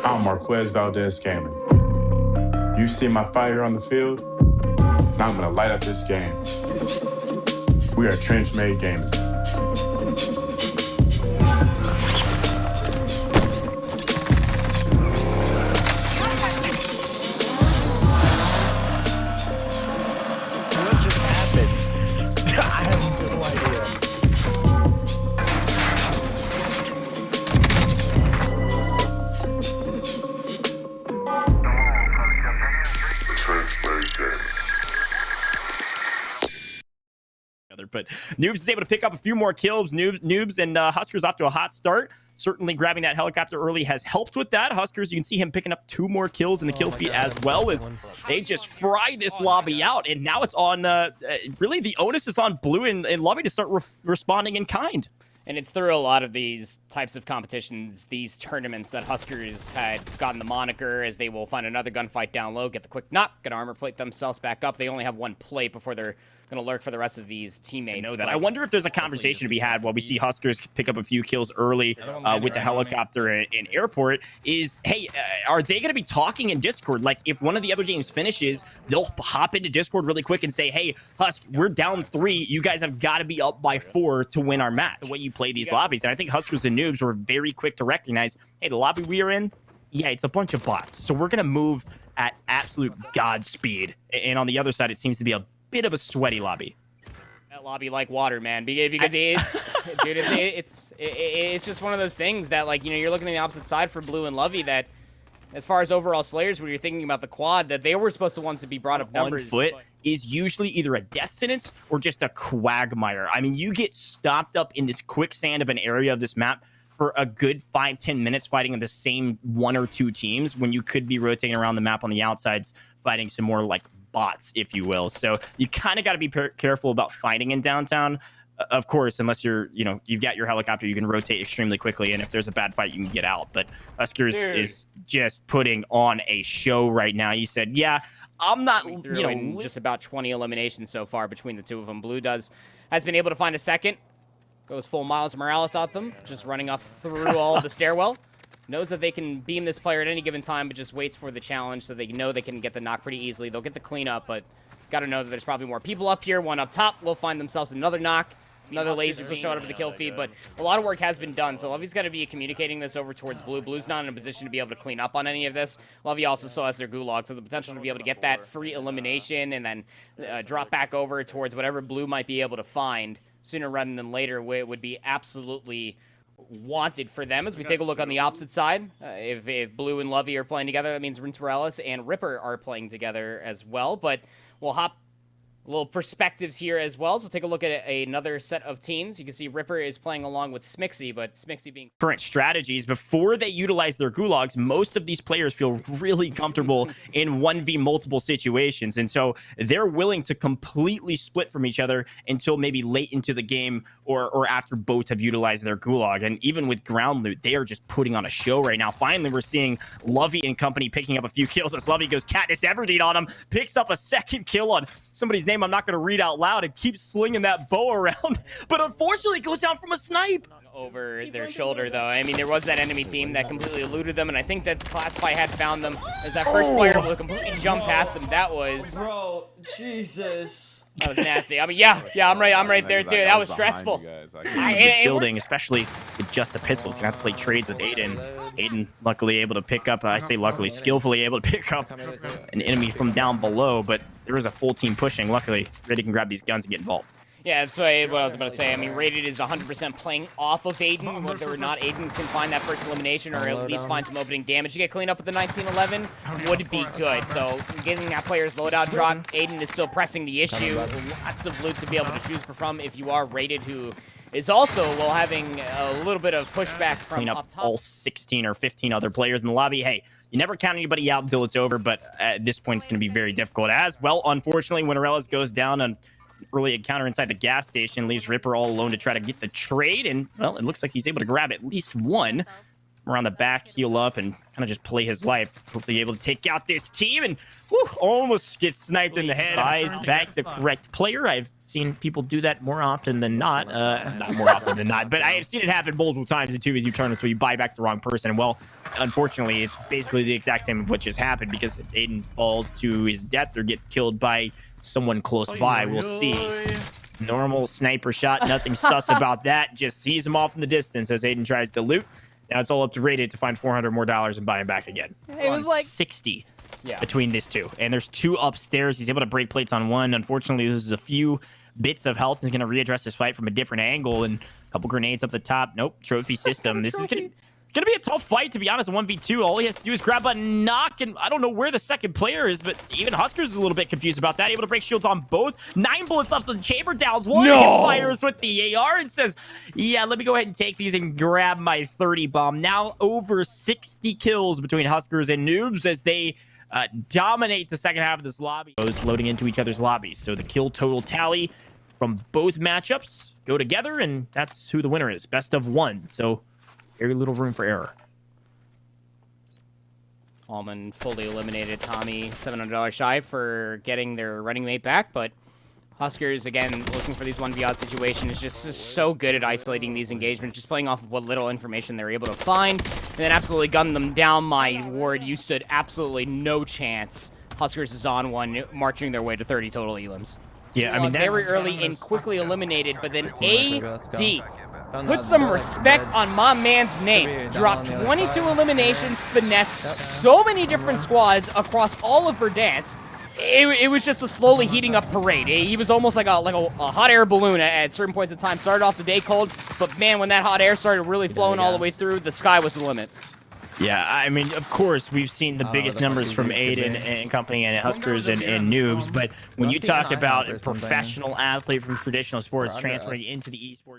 I'm Marquez Valdez Scammon. You see my fire on the field? Now I'm gonna light up this game. We are Trench Made Gaming. What just happened? I have no idea. But Noobs is able to pick up a few more kills. Noobs and Huskers off to a hot start. Certainly grabbing that helicopter early has helped with that. Huskers, you can see him picking up 2 more kills in the kill feed as well as they just fry this lobby out. And now it's on, really the onus is on Blue and Lovey to start responding in kind. And it's through a lot of these types of competitions, these tournaments, that Huskers had gotten the moniker, as they will find another gunfight down low, get the quick knock, gonna armor plate themselves back up. They only have 1 plate before they're gonna lurk for the rest of these teammates. I know that. I wonder if there's a conversation to be had while we see Huskers pick up a few kills early with the helicopter in airport. Is, hey, are they going to be talking in Discord? Like, if one of the other games finishes, they'll hop into Discord really quick and say, hey, Husk, we're down 3. You guys have got to be up by 4 to win our match. The way you play these lobbies. And I think Huskers and Noobs were very quick to recognize, hey, the lobby we are in, yeah, it's a bunch of bots. So we're going to move at absolute god speed. And on the other side, it seems to be a bit of a sweaty lobby. That lobby like water, man, because dude, it's just one of those things that, like, you know, you're looking at the opposite side for Blue and Lovey, that as far as overall Slayers, when you're thinking about the quad, that they were supposed to ones to be brought up numbers. On foot is usually either a death sentence or just a quagmire. I mean, you get stopped up in this quicksand of an area of this map for a good 5-10 minutes fighting the same 1 or 2 teams when you could be rotating around the map on the outsides fighting some more like bots, if you will. So you kind of got to be careful about fighting in downtown. Of course, unless you're, you know, you've got your helicopter, you can rotate extremely quickly, and if there's a bad fight, you can get out. But Huskers is just putting on a show right now. He said, yeah, I'm not, you know, just about 20 eliminations so far between the 2 of them. Blue has been able to find a second. Goes full Miles Morales at them, just running up through all of the stairwell. Knows that they can beam this player at any given time, but just waits for the challenge, so they know they can get the knock pretty easily. They'll get the cleanup, but got to know that there's probably more people up here. 1 up top will find themselves another knock. Another lasers will show up to the kill feed, but a lot of work has been done, so Lovey's got to be communicating this over towards Blue. Blue's not in a position to be able to clean up on any of this. Lovey also still has their gulag, so the potential to be able to get that free elimination and then drop back over towards whatever Blue might be able to find sooner rather than later would be absolutely wanted for them. As we take a look on the opposite side, if Blue and Lovey are playing together, that means Rince Morales and Ripper are playing together as well. But we'll hop a little perspectives here as well. So we'll take a look at another set of teams. You can see Ripper is playing along with Smixy, but Smixy being current strategies before they utilize their gulags. Most of these players feel really comfortable in 1v multiple situations, and so they're willing to completely split from each other until maybe late into the game or after both have utilized their gulag. And even with ground loot, they are just putting on a show right now. Finally, we're seeing Lovey and company picking up a few kills as Lovey goes Katniss Everdeen on him, picks up a second kill on somebody's name I'm not going to read out loud, and keeps slinging that bow around, but unfortunately goes down from a snipe. Over their shoulder, though. I mean, there was that enemy team that completely eluded them, and I think that Classify had found them as that first player will completely jump past them. That was... Bro, Jesus. That was nasty. I mean, yeah, I'm right there, too. That was stressful. Building, especially with just the pistols. Gonna have to play trades with Aiden. Aiden luckily able to pick up, I say luckily, skillfully able to pick up an enemy from down below, but there is a full team pushing. Luckily, Rated can grab these guns and get involved. Yeah, that's what I was about to say. I mean, Rated is 100% playing off of Aiden. Whether or not Aiden can find that first elimination or at least find some opening damage to get cleaned up with the 1911 would be good. So getting that player's loadout drop, Aiden is still pressing the issue. Lots of loot to be able to choose from if you are Rated, who is also, well, having a little bit of pushback from clean up up top. all 16 or 15 other players in the lobby. Hey, you never count anybody out until it's over, but at this point, it's going to be very difficult. As well, unfortunately, when Arelis goes down on early encounter inside the gas station, leaves Ripper all alone to try to get the trade, and well, it looks like he's able to grab at least one. around the back, heal up, and kind of just play his life. Hopefully able to take out this team, and whew, almost gets sniped in the head. Buys back the correct player. I've seen people do that more often than not. Not more often than not, but I have seen it happen multiple times in 2v2 tournaments where you buy back the wrong person. Well, unfortunately, it's basically the exact same of what just happened, because if Aiden falls to his death or gets killed by someone close by, we'll see. Normal sniper shot, nothing sus about that. Just sees him off in the distance as Aiden tries to loot. Now it's all up to Radiant to find $400 more and buy him back again. It was like 60 Yeah. between these two. And there's two upstairs. He's able to break plates on one. Unfortunately, loses a few bits of health. He's going to readdress his fight from a different angle, and a couple grenades up the top. Nope, trophy system. This is going to... It's going to be a tough fight, to be honest, 1v2. All he has to do is grab a knock, and I don't know where the second player is, but even Huskers is a little bit confused about that. Able to break shields on both. 9 bullets left on the chamber, downs one. No! He fires with the AR and says, yeah, let me go ahead and take these and grab my 30 bomb. Now over 60 kills between Huskers and Noobs as they dominate the second half of this lobby. Those loading into each other's lobbies. So the kill total tally from both matchups go together, and that's who the winner is. Best of one. So very little room for error. Almond fully eliminated Tommy, $700 shy for getting their running mate back, but Huskers, again, looking for these 1v odd situations, is just so good at isolating these engagements, just playing off of what little information they're able to find, and then absolutely gun them down. My word, you stood absolutely no chance. Huskers is on one, marching their way to 30 total elims. Yeah, I mean, that's... very early and quickly eliminated, but then AD put some respect on my man's name. Dropped 22 eliminations, finessed so many different squads across all of Verdansk. It was just a slowly heating up parade. He was almost like a hot air balloon at certain points in time. Started off the day cold, but man, when that hot air started really flowing all the way through, the sky was the limit. Yeah, I mean, of course, we've seen the biggest numbers from Aiden and company and Huskers and Noobs, but when you talk about a professional athlete from traditional sports transferring into the esports...